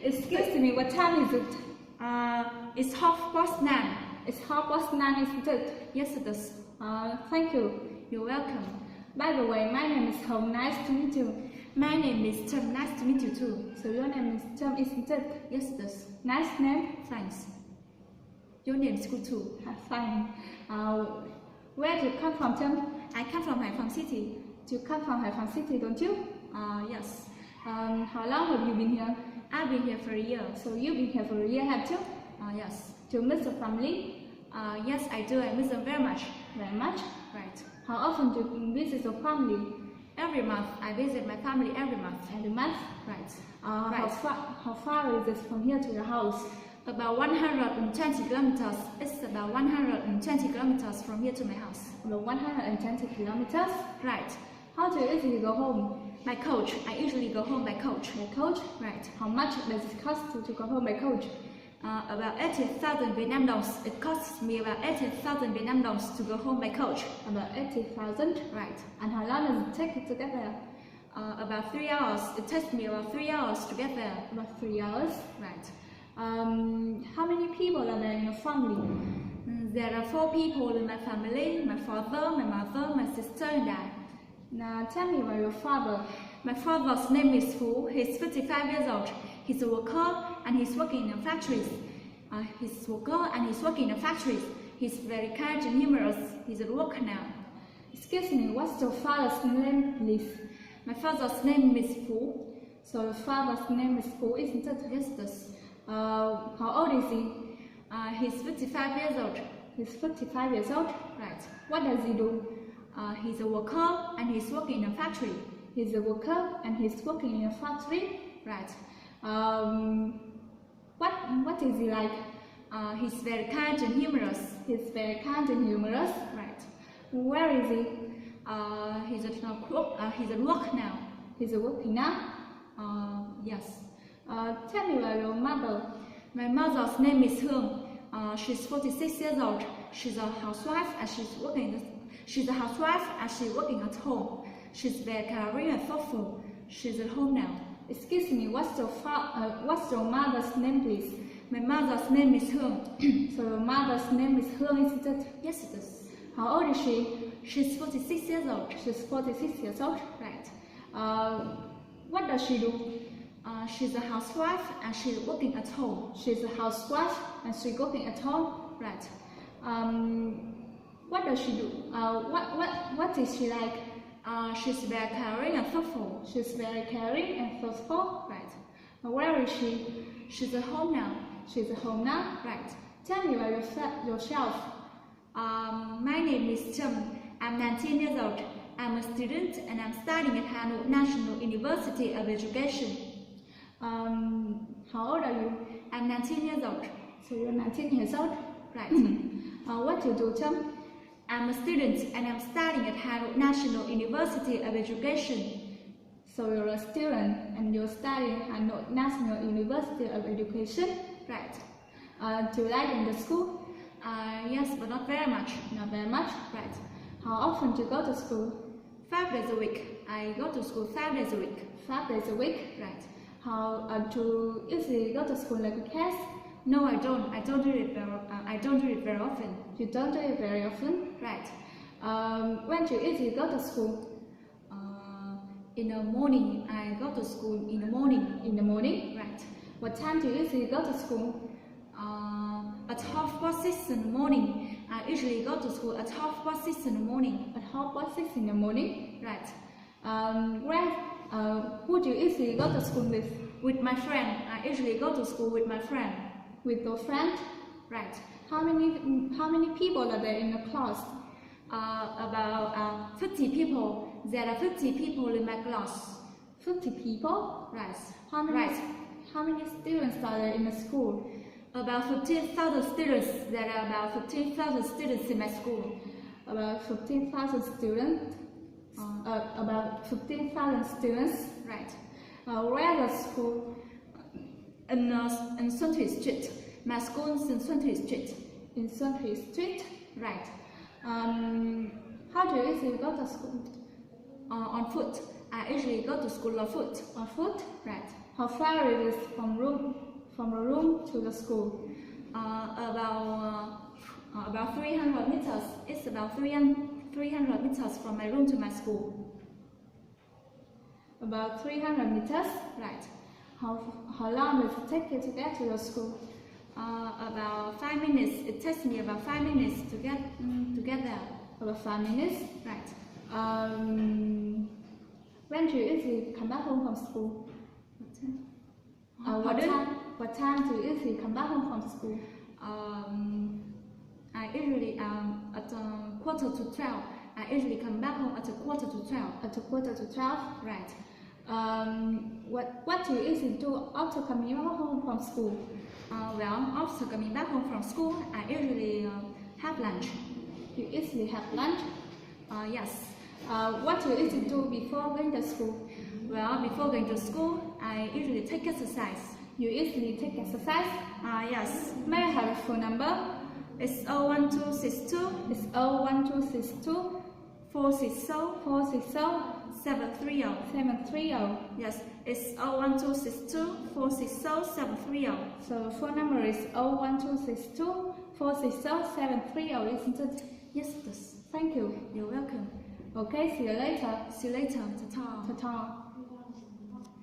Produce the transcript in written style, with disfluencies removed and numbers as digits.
Excuse me, what time is it? It's 9:30. It's 9:30, isn't it? Yes, it is. Thank you. You're welcome. By the way, my name is Hồng. Nice to meet you. My name is Trần. Nice to meet you too. So your name is Trần, isn't it? Yes, it is. Nice name. Thanks. Your name is good too. Fine. Where do you come from, Trần? I come from Hồng City. You come from Hồng City, don't you? Yes. How long have you been here? I've been here for a year. So you've been here for a year, have you? Yes. Do you miss your family? Yes, I do. I miss them very much. Very much? Right. How often do you visit your family? Every month. I visit my family every month. Every month? Right. Right. How far is it from here to your house? About 120 kilometers. It's about 120 kilometers from here to my house. About 120 kilometers? Right. How do you usually go home? By coach. I usually go home by coach. By coach? Right. How much does it cost to go home by coach? About 80,000 Vietnam đồng. It costs me about 80,000 Vietnam đồng to go home by coach. About 80,000? Right. And how long does it take to get there? About 3 hours. It takes me about 3 hours to get there. About 3 hours? Right. How many people are there in your family? There are 4 people in my family. My father, my mother, my sister and I. Now tell me about your father. My father's name is Phú. He's 55 years old. He's a worker and he's working in factories. He's a worker and he's working in factories. He's very kind and humorous. He's at work now. Excuse me, what's your father's name, please? My father's name is Phú. So your father's name is Phú, isn't it? Yes, it is. How old is he? He's 55 years old. He's 55 years old? Right. What does he do? He's a worker and he's working in a factory. He's a worker and he's working in a factory? Right. What is he like? He's very kind and humorous. He's very kind and humorous? Right. Where is he? He's at work now. He's working now? Yes. Tell me about your mother. My mother's name is Hồng. She's 46 years old. She's a housewife and she's working at home. She's very caring and thoughtful. She's at home now. Excuse me, what's your mother's name, please? My mother's name is Hồng. So your mother's name is Hồng, isn't it? Yes, it is. How old is she? She's 46 years old. She's 46 years old? Right. What does she do? She's a housewife and she's working at home. She's a housewife and she's working at home? Right. What does she do? What is she like? She's very caring and thoughtful. She's very caring and thoughtful? Right. Where is she? She's at home now. She's at home now? Right. Tell me about yourself. My name is Trần. I'm 19 years old. I'm a student and I'm studying at H10 National University of Education. How old are you? I'm 19 years old. So you're 19 years old? Right. What do you do, Trần? I'm a student and I'm studying at H10 National University of Education. So you're a student and you're studying at H10 National University of Education? Right. Do you like in the school? Yes, but not very much. Not very much? Right. How often do you go to school? 5 days a week. I go to school 5 days a week. 5 days a week? Right. How do you usually go to school like a class? No, I don't. I don't do it very often. You don't do it very often? Right. When do you usually go to school? In the morning. I go to school in the morning. In the morning? Right. What time do you usually go to school? At 6:30 in the morning. I usually go to school at 6:30 in the morning. At 6:30 in the morning? Right. Who do you usually go to school with? With my friend. I usually go to school with my friend. With your friend? Right. How many people are there in the class? About 50 people. There are 50 people in my class. 50 people? Right. How many students are there in the school? About 15,000 students. There are about 15,000 students in my school. About 15,000 students? About 15,000 students? Right. Where is the school? In Xuân Thủy Street. My school is in Xuân Thủy Street. In Xuân Thủy Street? Right. How do you usually go to school? On foot. I usually go to school on foot. On foot? Right. How far it is from the room to the school? About 300 meters. It's about 300 meters from my room to my school. About 300 meters? Right. How long does it take you to get to your school? About 5 minutes. It takes me about 5 minutes to get there. About 5 minutes? Right. When do you usually come back home from school? What time do you usually come back home from school? I usually at 11:45. I usually come back home at 11:45. At 11:45? Right. What do you usually do after coming back home from school? Well, after coming back home from school, I usually have lunch. You usually have lunch? Yes. What do you usually do before going to school? Well, before going to school, I usually take exercise. You usually take exercise? Yes. May I have a phone number? It's 01262. It's 01262 460 730. 730. Yes, it's 01262 460 730. So the phone number is 01262 460 730, isn't it? Yes, it is. Thank you. You're welcome. Okay, see you later. See you later. Ta-ta. Ta-ta.